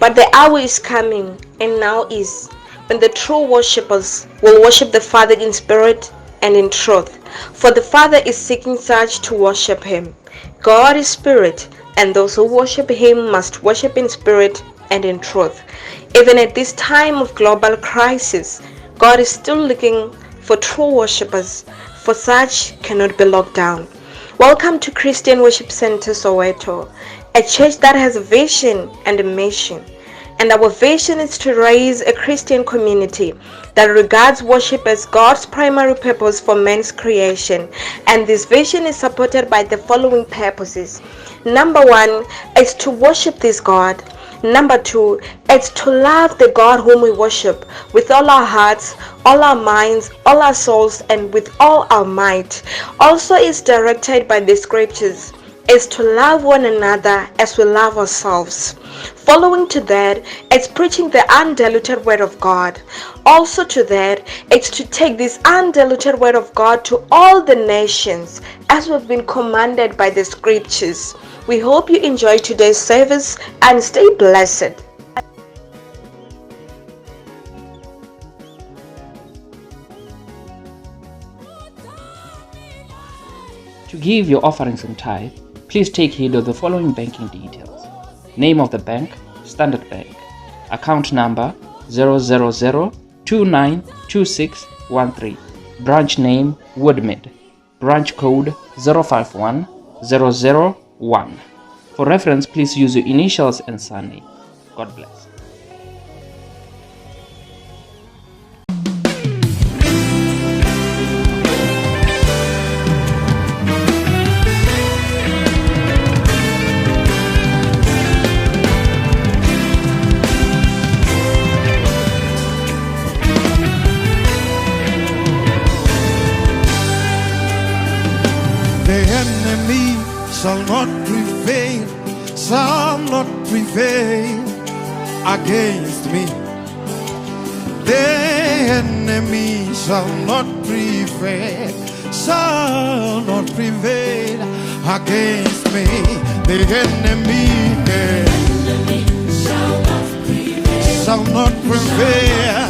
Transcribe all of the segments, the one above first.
But the hour is coming, and now is, when the true worshippers will worship the Father in spirit and in truth. For the Father is seeking such to worship him. God is spirit, and those who worship him must worship in spirit and in truth. Even at this time of global crisis, God is still looking for true worshippers, for such cannot be locked down. Welcome to Christian Worship Center Soweto, a church that has a vision and a mission. And our vision is to raise a Christian community that regards worship as God's primary purpose for man's creation. And this vision is supported by the following purposes. Number 1 is to worship this God. Number 2, it's to love the God whom we worship with all our hearts, all our minds, all our souls, and with all our might. Also is directed by the scriptures, is to love one another as we love ourselves. Following to that, it's preaching the undiluted word of God. Also to that, it's to take this undiluted word of God to all the nations as we've been commanded by the scriptures. We hope you enjoy today's service and stay blessed. To give your offerings and tithe, please take heed of the following banking details. Name of the bank, Standard Bank. Account number 000292613. Branch name, Woodmid. Branch code 051001. For reference, please use your initials and surname. God bless. The enemy shall not prevail against me. The enemy shall not prevail against me. The enemy shall not prevail.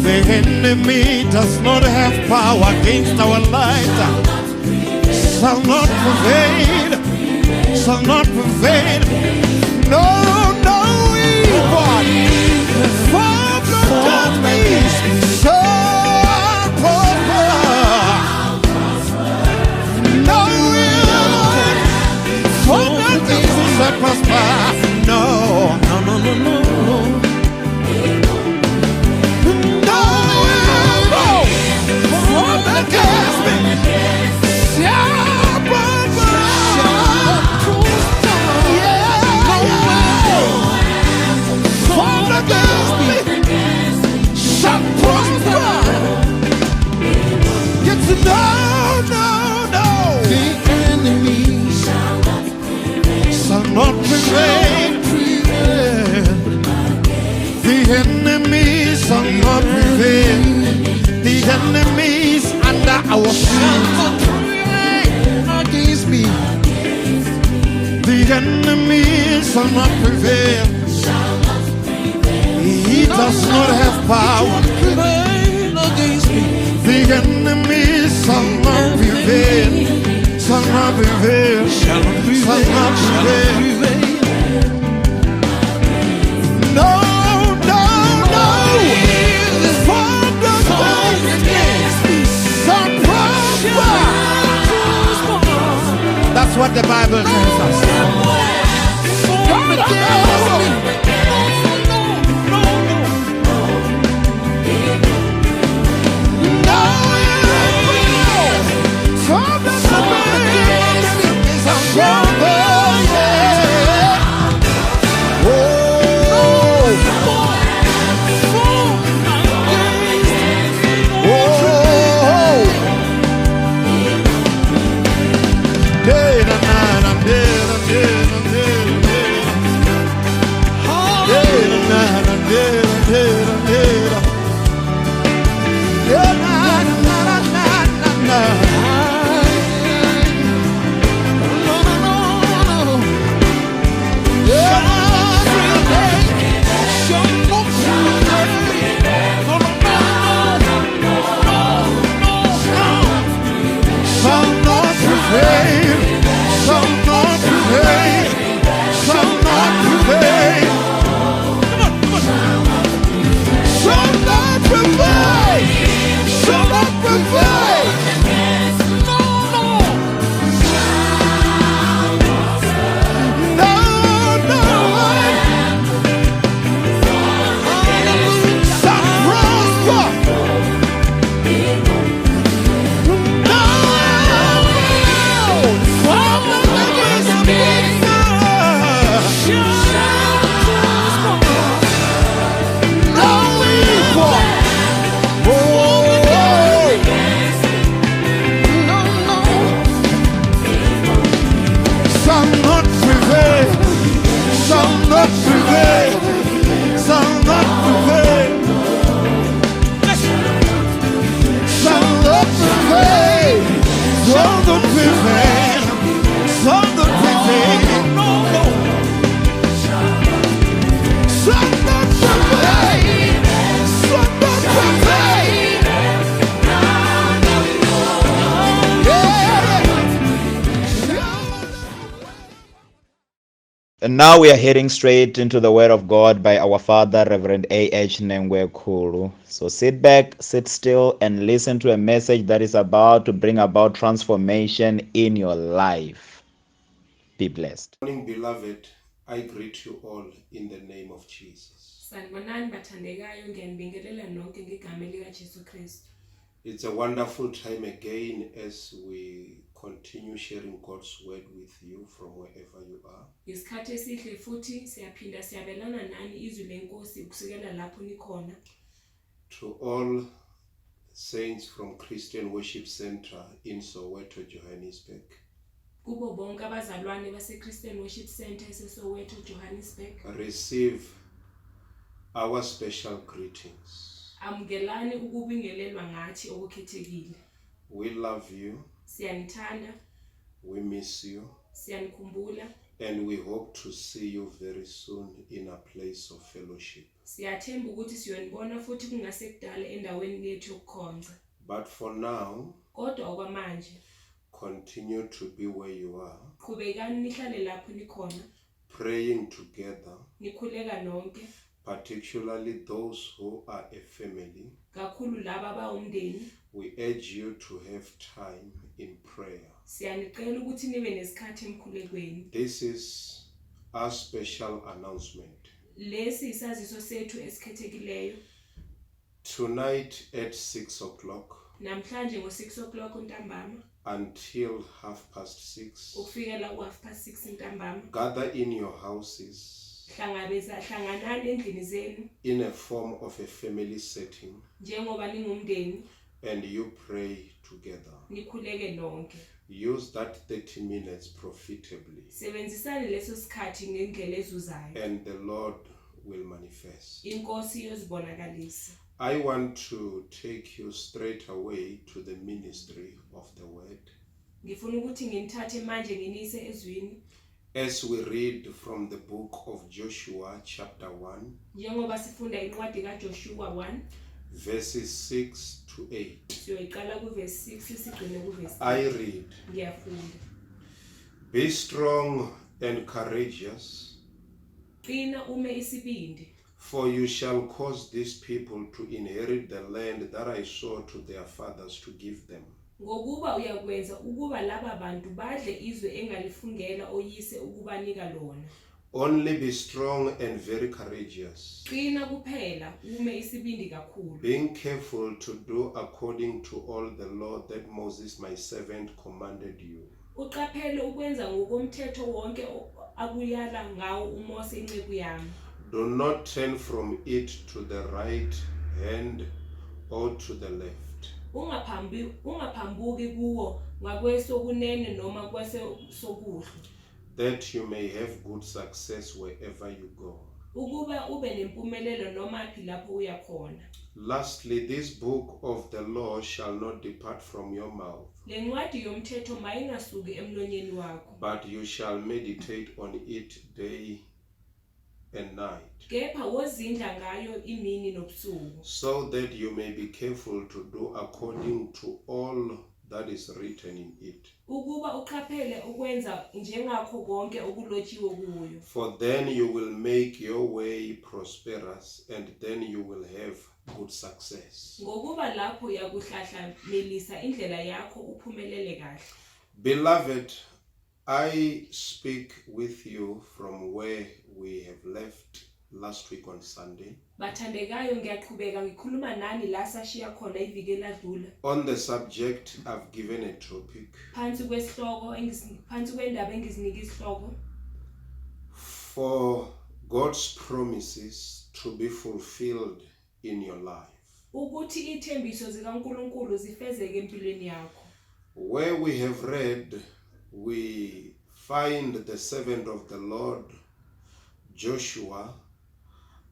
The enemy does not have power against our lives. Shall not prevail. Shall not prevail. No evil from the enemies shall prosper. No evil from the enemies shall prosper. No. The enemies under our feet against me. The enemies shall not prevail. He does not have power against me. The enemies shall not prevail. Shall not prevail. Shall not prevail. No. That's what the Bible tells us. And now we are heading straight into the Word of God by our Father, Reverend A.H. NENNGWEKHULU. So sit back, sit still, and listen to a message that is about to bring about transformation in your life. Be blessed. Good morning, beloved. I greet you all in the name of Jesus. Sanibonani bathandekayo, ngiyanibingelela nonke ngegama likaJesu Kristu. It's a wonderful time again as we continue sharing God's word with you from wherever you are. Isikhathi esihle futhi siyaphinda siyabelana nani izwi lenkosi ukusukela lapho nikhona. To all saints from Christian Worship Center in Soweto, Johannesburg. Kubo bonke abazalwane base Christian Worship Center eSoweto, Johannesburg. Receive our special greetings. Amgelani ukubingelelwa ngathi okukhethekile. We love you. Siyanithanda. We miss you. Siyanikhumbula. And we hope to see you very soon in a place of fellowship. Siyathemba ukuthi siyonibona futhi kungasekudala endaweni yethu yokukhonza. But for now, kodwa okwamanje, continue to be where you are. Qhubekani nihlale lapho nikhona. Praying together. Nikhuleka nonke. Particularly those who are a family. Kakhulu laba abawumndeni. We urge you to have time in prayer. Siyanicela ukuthi nibe nesikhathi emkhulekweni. This is a special announcement. Lesi isaziso sethu esikhethekileyo. Tonight at 6 o'clock. Namhlanje ngo-6 o'clock ntambama. Until 6:30. Ukufikela ku6:30 ntambama. Gather in your houses. Hlanganani endlini zenu. In a form of a family setting. Njengoba ningumndeni. And you pray together. Nikhuleke nonke. Use that 30 minutes profitably. Sebenzisani leso sikhathi ngendlela ezuzayo. And the Lord will manifest. Inkosi iyozibonakalisa. I want to take you straight away to the ministry of the word. Ngifuna ukuthi nginithathe manje nginise ezwini. As we read from the book of Joshua chapter 1. Njengoba sifunda incwadi kaJoshua 1. Verses 6 to 8. Siyoyiqala kuverse 6 sigcine kuverse 8. I read. Ngiyafunda. Be strong and courageous. Qina ume isibindi. For you shall cause these people to inherit the land that I swore to their fathers to give them. Ngokuba uyakwenza ukuba laba bantu badle izwe engalifungela oyise ukubanika lona. Only be strong and very courageous. Qina kuphela ume isibindi kakhulu. Being careful to do according to all the law that Moses my servant commanded you. Uqaphele ukwenza ngokomthetho wonke akuyala ngawo uMose inceku yami. Do not turn from it to the right hand or to the left. Ungaphambuki kuwo ngakwesokunene noma kwesokudla. That you may have good success wherever you go. Ukuba ube nempumelelo noma phi lapho uya khona. Lastly, this book of the law shall not depart from your mouth. Lencwadi yomthetho mayingasuki emlonyeni wakho. But you shall meditate on it day and night. Kepha wozindla ngayo imini nobusuku. So that you may be careful to do according to all that is written in it. Ukuba uqaphele ukwenza njengakho konke okulotshiwe kuyo. For then you will make your way prosperous, and then you will have good success. Ngokuba lapho uyakuhlahlamelisa indlela yakho uphumelele kahle. Beloved, I speak with you from where we have left last week on Sunday. Bathandekayo ngiyaqhubeka ngikhuluma nani la sashiya khona iviki eladlula. On the subject, I've given a topic. Phansi kwendaba engizinika isihloko. For God's promises to be fulfilled in your life. Ukuthi ithembiso zikaNkulunkulu zifezeke empilweni yakho. Where we have read, we find the servant of the Lord, Joshua,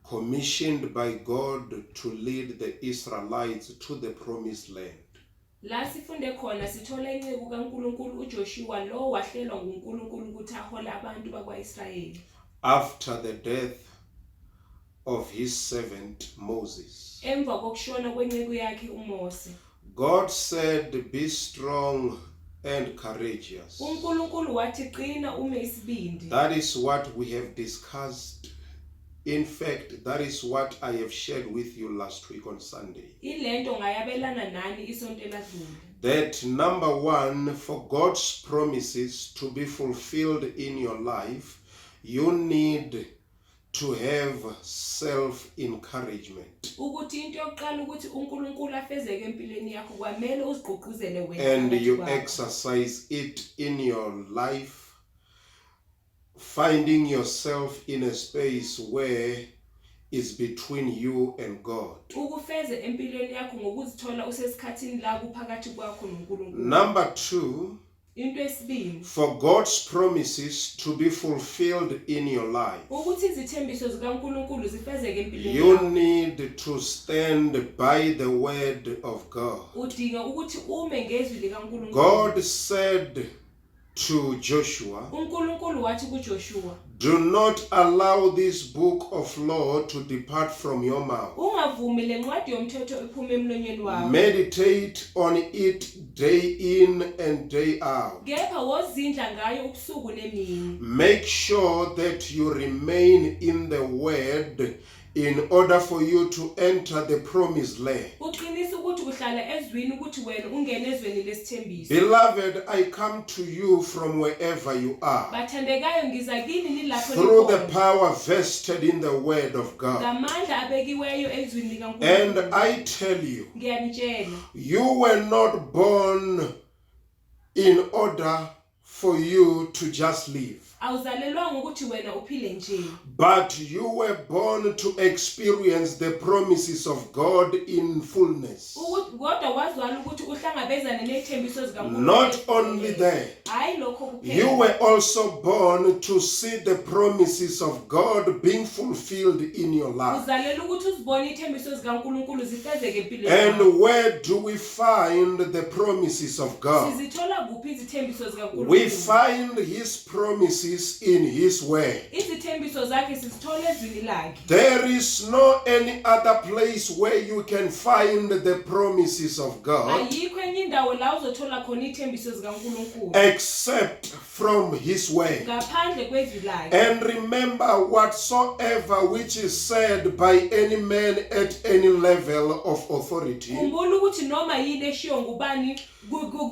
commissioned by God to lead the Israelites to the promised land. La sifunde khona sithola inceku kaNkulunkulu uJoshua lo wahlelwa nguNkulunkulu ukuthi ahole abantu bakwaIsrayeli. After the death of his servant Moses. Emva kokushona kwenceku yakhe uMose. God said, be strong and courageous. uNkulunkulu wathi qina ume isibindi. That is what we have discussed. In fact, that is what I have shared with you last week on Sunday. Ilento ngayabelana nani isonto eladlule. That number one, for God's promises to be fulfilled in your life, you need to have self-encouragement. Ukuthi into yokuqala ukuthi uNkulunkulu afezeke empilweni yakho kwamele uzigqugquzele wena. And you exercise it in your life, finding yourself in a space where it's between you and God. Ukufeze empilweni yakho ngokuzithola usesikhathini la kuphakathi kwakho noNkulunkulu. Number two, Into esibili, for God's promises to be fulfilled in your life, ukuthi izithembiso zikaNkulunkulu zifezeke empilweni you yakho. need to stand by the word of God. Udinga ukuthi ume ngezwi likaNkulunkulu. God said to Joshua, uNkulunkulu wathi kuJoshua, do not allow this book of law to depart from your mouth. ungavumi lencwadi yomthetho iphume emlonyeni wakho. Meditate on it day in and day out. Kepha wozindla ngayo ubusuku nemini. Make sure that you remain in the word in order for you to enter the promised land. Uqinisa ukuthi uhlala ezwini ukuthi wena ungene ezweni lesithembiso. Beloved, I come to you from wherever you are, Bathandekayo ngiza kini nilapho through the nikhona. power vested in the word of God. Ngamandla abekiweyo ezwini And likaNkulunkulu. I tell you, Ngiyanitshela, you were not born in order for you to just live, awuzalelwanga ukuthi wena uphile nje. but you were born to experience the promises of God in fullness. Kodwa wazwala ukuthi uhlangabezane nezithembiso zikaNkulunkulu. Not only that, Hayi lokho kuphela. you were also born to see the promises of God being fulfilled in your life. Uzalela ukuthi uzibone izithembiso zikaNkulunkulu zifezeke empilweni yakho. And where do we find the promises of God? Sizithola kuphi izithembiso zikaNkulunkulu? We find His promises in His word. Izithembiso zakhe sizithola ezwini lakhe. There is no any other place where you can find the promises of God Ayikho enye indawo la uzothola khona izithembiso zikaNkulunkulu except from His word. ngaphandle kwezwi lakhe. And remember, whatsoever which is said by any man at any level of authority, Khumbula ukuthi noma yini eshiyo ngubani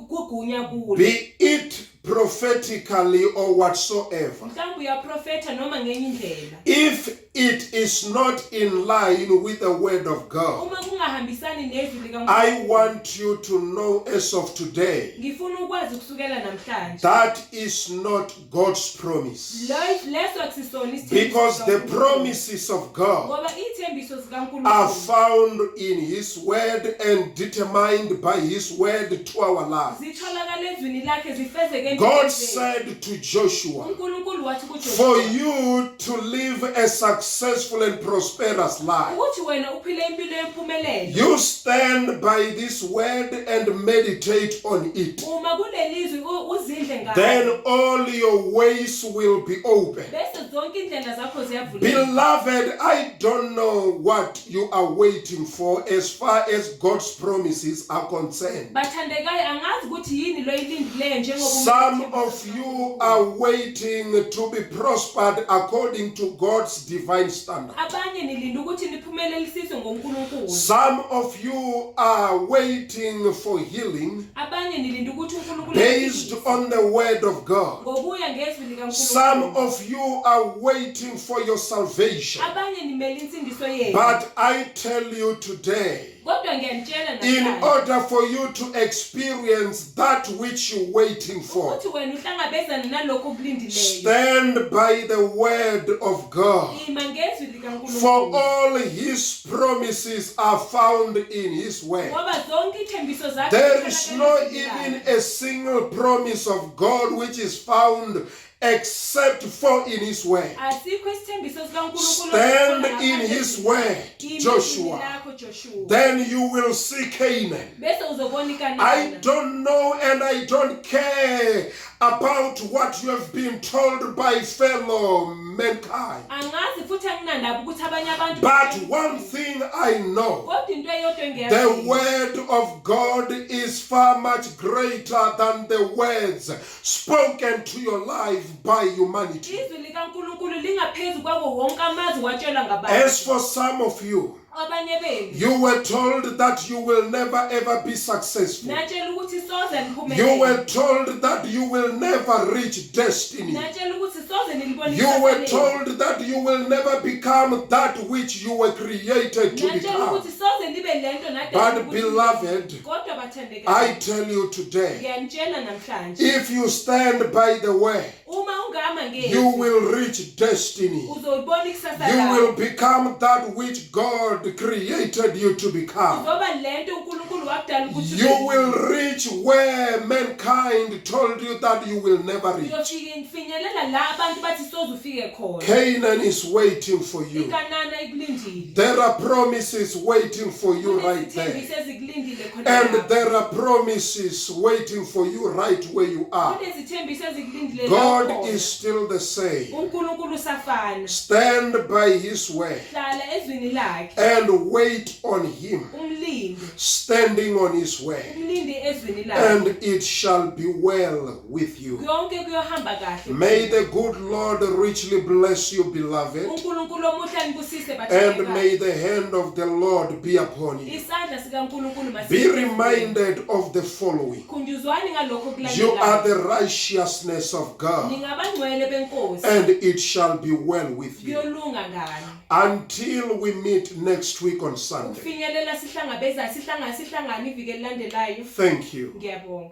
kugunya kulo. be it prophetically or whatsoever, Mhlawumbe uyaprofeta noma ngenye indlela. if it is not in line with the word of God, Uma kungahambisani nezwi likaNkulunkulu. I want you to know as of today, Ngifuna ukwazi kusukela namhlanje. that is not God's promise. Leso akusisona isithembiso. Because the zikaNkulunkulu. promises of God Ngoba izithembiso are zikaNkulunkulu found in His word and determined by His word to our lives. zitholakala ezwini lakhe zifezeke God empilweni. said to Joshua, uNkulunkulu wathi kuJoshua, for you to live a successful and prosperous life, ukuthi wena uphile impilo yempumelelo. you stand by this word and meditate on it. Uma kulelizwi uzindle ngalo. Then all your ways will be open. Bese zonke indlela zakho ziyavuleka. Beloved, I don't know what you are waiting for as far as God's promises are concerned. Bathandekayo angazi ukuthi yini lo ilindileyo njengoba Some of you are waiting to be prospered according to God's divine standard. abanye nilinda ukuthi niphumelelisiswe ngoNkulunkulu. Some of you are waiting for healing Abanye nilinda ukuthi uNkulunkulu based on the word of God. ngokuya ngezwi likaNkulunkulu. Some of you are waiting for your salvation. Abanye nimele insindiso yenu. But I tell you today, Kodwa ngiyanitshela in namhlanje order for you to experience that which you're waiting for, ukuthi wena uhlangabezane nalokho okulindileyo. stand by the word of God. Ima ngezwi For likaNkulunkulu. all His promises are found in His word. Ngoba zonke izithembiso zakhe There is zitholakala no ezwini even lakhe. a single promise of God which is found except for in His word. Asikho isithembiso sikaNkulunkulu Stand esithola in ngaphandle His kwezwi. word, Ima Joshua. ezwini lakho, Joshua. Then you will see Canaan. Bese uzobona I iKhanani. don't know and I don't care about what you have been told by fellow mankind. Angazi futhi anginandaba ukuthi abanye abantu But one thing I know, kodwa into eyodwa the engiyazi word of God is far much greater than the words spoken to your life by humanity. izwi likaNkulunkulu lingaphezulu kwako wonke amazwi watshelwa ngabantu. As for some of you, Abanye benu you were told that you will never ever be successful. natshela ukuthi soze niphumelele. You were told that you will never reach destiny. natshela ukuthi soze nilibone You were ikusasa lenu. told that you will never become that which you were created to natshela become. ukuthi soze nibe lento nade But ukuthi- beloved, kodwa bathandekayo, I tell you today, ngiyanitshela namhlanje if you stand by the way, uma ungama you ngezi will reach destiny. uzoyibona ikusasa You lakho. will become that which God created you to become. Uzoba lento uNkulunkulu wakudala ukuthi You ube will reach where mankind told you that you will never reach. uyofika infinyelela la abantu bathi soze ufike khona. Canaan is waiting for you. ikanana ikulindile. There are promises waiting for you right there. Kunezithembiso ezikulindile khona And lapho. there are promises waiting for you right where you are. Kunezithembiso ezikulindile God lapho. is still the same. uNkulunkulu usafana. Stand by his way Hlala ezwini lakhe. and wait on him, Umlinde. standing on his way, Umlinde ezwini lakhe. and it shall be well with you. Konke kuyohamba kahle. May the good Lord richly bless you, beloved, uNkulunkulu omuhle anibusise and bathandekayo. may the hand of the Lord be upon you. Isandla sikaNkulunkulu Be reminded of the following. khunjuzwani ngalokho You are kulandelayo. the righteousness of God, Ningabangcwele benkosi. and it shall be well with you. Kuyolunga ngani. Until we meet next week on Sunday. Ufinyelela sihlangabeza sihlangana iviki elandelayo. Thank you. Ngiyabonga.